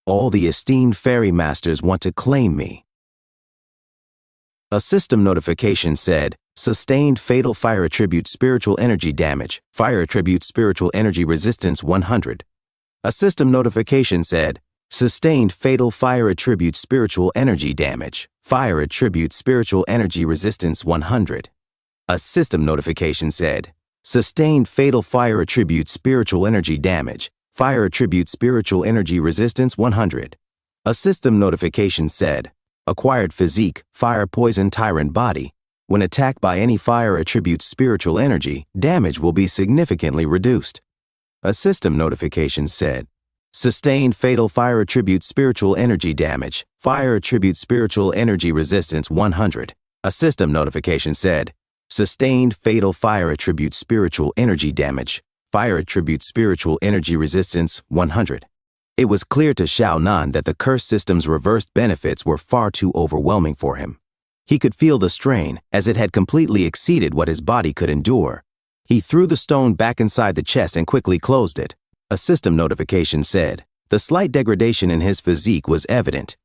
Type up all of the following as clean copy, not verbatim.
All the esteemed fairy masters want to claim me. A system notification said, sustained fatal fire attribute spiritual energy damage, fire attribute spiritual energy resistance 100. A system notification said, sustained fatal fire attribute spiritual energy damage, fire attribute spiritual energy resistance 100. A system notification said, sustained fatal fire attribute spiritual energy damage, fire attribute spiritual energy resistance 100. A system notification said, acquired physique, fire poison tyrant body. When attacked by any fire attribute spiritual energy, damage will be significantly reduced. A system notification said, sustained fatal fire attribute spiritual energy damage, fire attribute spiritual energy resistance 100. A system notification said, sustained fatal fire attribute spiritual energy damage, fire attribute spiritual energy resistance 100. It was clear to Xiao Nan that the curse system's reversed benefits were far too overwhelming for him. He could feel the strain, as it had completely exceeded what his body could endure. He threw the stone back inside the chest and quickly closed it. A system notification said, the slight degradation in his physique was evident.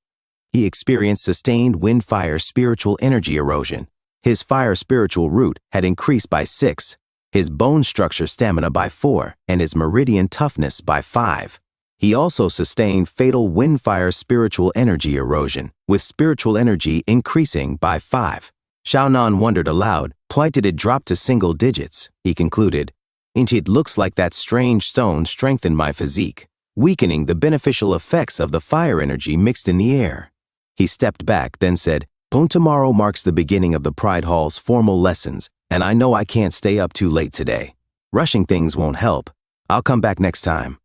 He experienced sustained wind-fire spiritual energy erosion. His fire spiritual root had increased by 6, his bone structure stamina by 4, and his meridian toughness by 5. He also sustained fatal wind-fire spiritual energy erosion, with spiritual energy increasing by 5. Xiao Nan wondered aloud, why did it drop to single digits? He concluded, it looks like that strange stone strengthened my physique, weakening the beneficial effects of the fire energy mixed in the air. He stepped back, then said, tomorrow marks the beginning of the Pride Hall's formal lessons, and I know I can't stay up too late today. Rushing things won't help. I'll come back next time.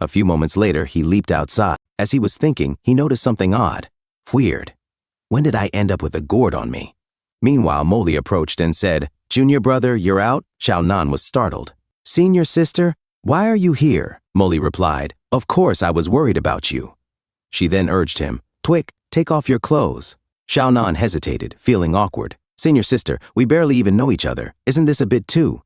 A few moments later, he leaped outside. As he was thinking, he noticed something odd. Weird. When did I end up with a gourd on me? Meanwhile, Molly approached and said, Junior brother, you're out? Xiao Nan was startled. Senior sister, why are you here? Molly replied, of course I was worried about you. She then urged him, Twick, take off your clothes. Xiao Nan hesitated, feeling awkward. Senior sister, we barely even know each other. Isn't this a bit too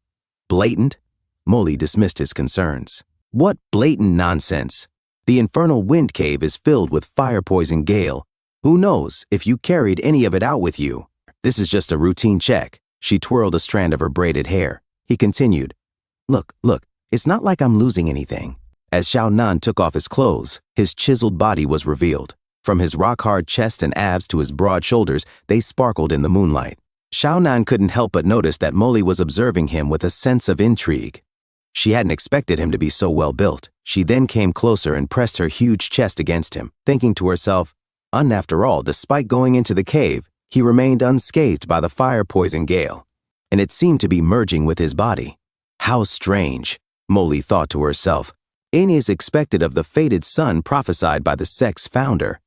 blatant? Molly dismissed his concerns. What blatant nonsense! The infernal wind cave is filled with fire poison gale. Who knows if you carried any of it out with you? This is just a routine check. She twirled a strand of her braided hair. He continued, Look, it's not like I'm losing anything. As Xiao Nan took off his clothes, his chiseled body was revealed. From his rock-hard chest and abs to his broad shoulders, they sparkled in the moonlight. Xiao Nan couldn't help but notice that Molly was observing him with a sense of intrigue. She hadn't expected him to be so well built. She then came closer and pressed her huge chest against him, thinking to herself, after all, despite going into the cave, he remained unscathed by the fire poison gale, and it seemed to be merging with his body. How strange, Molly thought to herself. It is expected of the fated son prophesied by the sect's founder.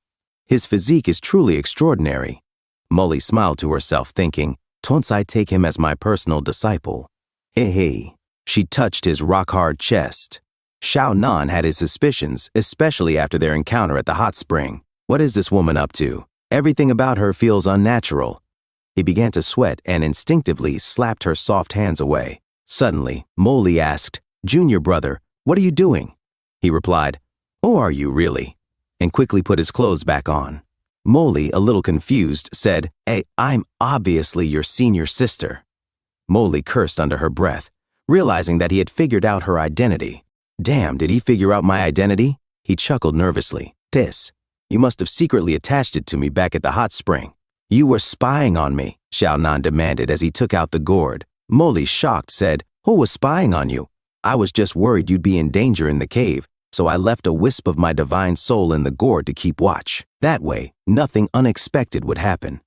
His physique is truly extraordinary. Molly smiled to herself, thinking, Don't I take him as my personal disciple? Hey. She touched his rock-hard chest. Xiao Nan had his suspicions, especially after their encounter at the hot spring. What is this woman up to? Everything about her feels unnatural. He began to sweat and instinctively slapped her soft hands away. Suddenly, Molly asked, Junior brother, what are you doing? He replied, Oh, are you really? And quickly put his clothes back on. Molly, a little confused, said, Hey, I'm obviously your senior sister. Molly cursed under her breath, realizing that he had figured out her identity. Damn, did he figure out my identity? He chuckled nervously. You must have secretly attached it to me back at the hot spring. You were spying on me, Xiao Nan demanded as he took out the gourd. Molly, shocked, said, Who was spying on you? I was just worried you'd be in danger in the cave, so I left a wisp of my divine soul in the gourd to keep watch. That way, nothing unexpected would happen.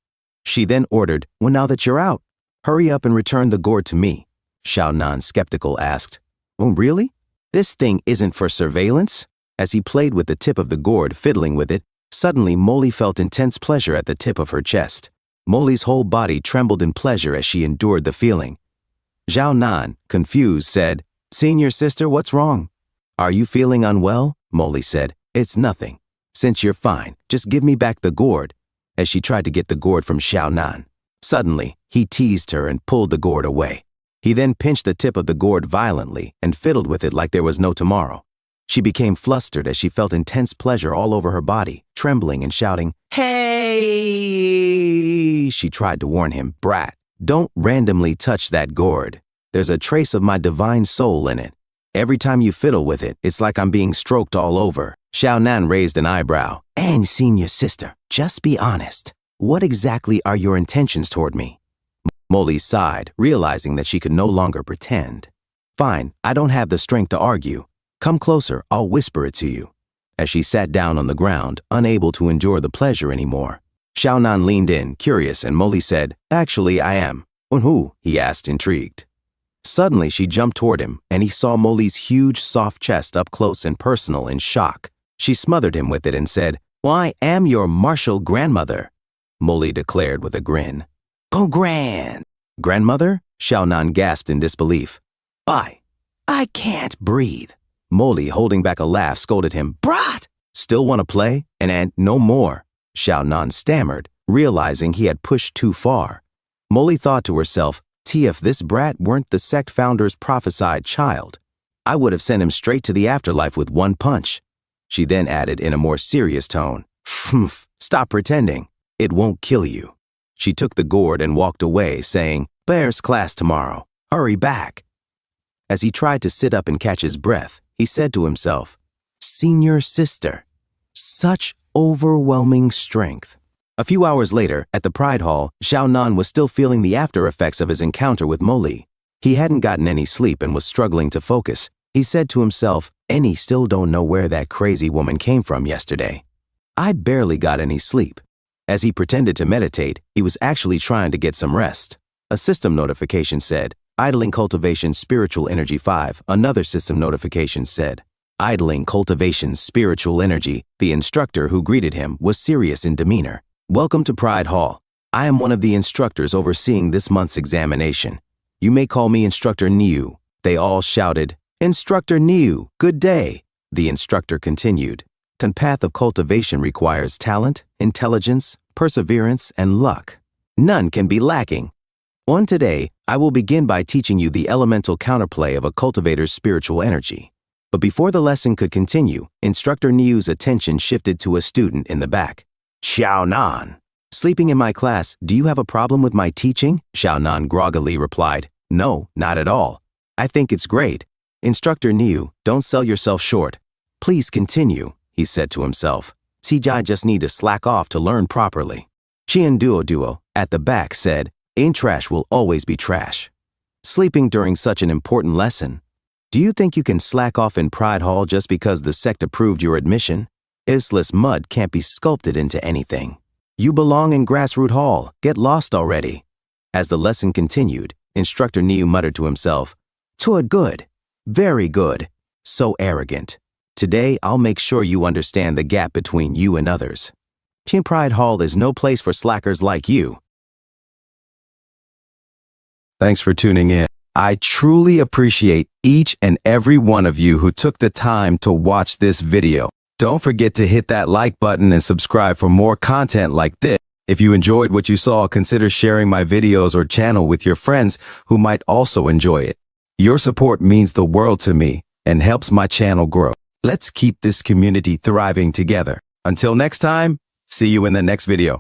She then ordered, Well, now that you're out, hurry up and return the gourd to me. Xiao Nan, skeptical, asked, Oh, really? This thing isn't for surveillance? As he played with the tip of the gourd, fiddling with it, suddenly Molly felt intense pleasure at the tip of her chest. Molly's whole body trembled in pleasure as she endured the feeling. Xiao Nan, confused, said, Senior sister, what's wrong? Are you feeling unwell? Molly said, It's nothing. Since you're fine, just give me back the gourd, as she tried to get the gourd from Xiao Nan. Suddenly, he teased her and pulled the gourd away. He then pinched the tip of the gourd violently and fiddled with it like there was no tomorrow. She became flustered as she felt intense pleasure all over her body, trembling and shouting, "Hey!" She tried to warn him, "Brat, don't randomly touch that gourd. There's a trace of my divine soul in it. Every time you fiddle with it, it's like I'm being stroked all over." Xiao Nan raised an eyebrow. "And senior sister, just be honest. What exactly are your intentions toward me?" Molly sighed, realizing that she could no longer pretend. "Fine, I don't have the strength to argue. Come closer, I'll whisper it to you." As she sat down on the ground, unable to endure the pleasure anymore, Xiao Nan leaned in, curious, and Molly said, "Actually, I am." "And who?" he asked, intrigued. Suddenly, she jumped toward him, and he saw Molly's huge, soft chest up close and personal in shock. She smothered him with it and said, "Well, I am your martial grandmother," Molly declared with a grin. "Oh, grandmother?" Xiao Nan gasped in disbelief. I can't breathe." Molly, holding back a laugh, scolded him. "Brat! Still want to play? And no more," Xiao Nan stammered, realizing he had pushed too far. Molly thought to herself, if this brat weren't the sect founder's prophesied child, I would have sent him straight to the afterlife with one punch. She then added in a more serious tone, "Stop pretending. It won't kill you." She took the gourd and walked away, saying, "Bear's class tomorrow. Hurry back." As he tried to sit up and catch his breath, he said to himself, "Senior sister, such overwhelming strength." A few hours later, at the Pride Hall, Xiao Nan was still feeling the after effects of his encounter with Molly. He hadn't gotten any sleep and was struggling to focus. He said to himself, "Any still don't know where that crazy woman came from yesterday. I barely got any sleep." As he pretended to meditate, he was actually trying to get some rest. A system notification said, "Idling cultivation spiritual energy 5. Another system notification said, "Idling cultivation spiritual energy." The instructor who greeted him was serious in demeanor. "Welcome to Pride Hall. I am one of the instructors overseeing this month's examination. You may call me Instructor Niu." They all shouted, "Instructor Niu, good day." The instructor continued, "The path of cultivation requires talent, intelligence, perseverance, and luck. None can be lacking. On today, I will begin by teaching you the elemental counterplay of a cultivator's spiritual energy." But before the lesson could continue, Instructor Niu's attention shifted to a student in the back. "Xiao Nan, sleeping in my class, do you have a problem with my teaching?" Xiao Nan groggily replied, "No, not at all. I think it's great." "Instructor Niu, don't sell yourself short. Please continue," he said to himself. "I just need to slack off to learn properly." Qian Duo, at the back, said, "In trash will always be trash." Sleeping during such an important lesson. Do you think you can slack off in Pride Hall just because the sect approved your admission? Istless mud can't be sculpted into anything. You belong in Grassroot Hall. Get lost already." As the lesson continued, Instructor Niu muttered to himself, Good. Very good. So arrogant. Today, I'll make sure you understand the gap between you and others. Pride Hall is no place for slackers like you." Thanks for tuning in. I truly appreciate each and every one of you who took the time to watch this video. Don't forget to hit that like button and subscribe for more content like this. If you enjoyed what you saw, consider sharing my videos or channel with your friends who might also enjoy it. Your support means the world to me and helps my channel grow. Let's keep this community thriving together. Until next time, see you in the next video.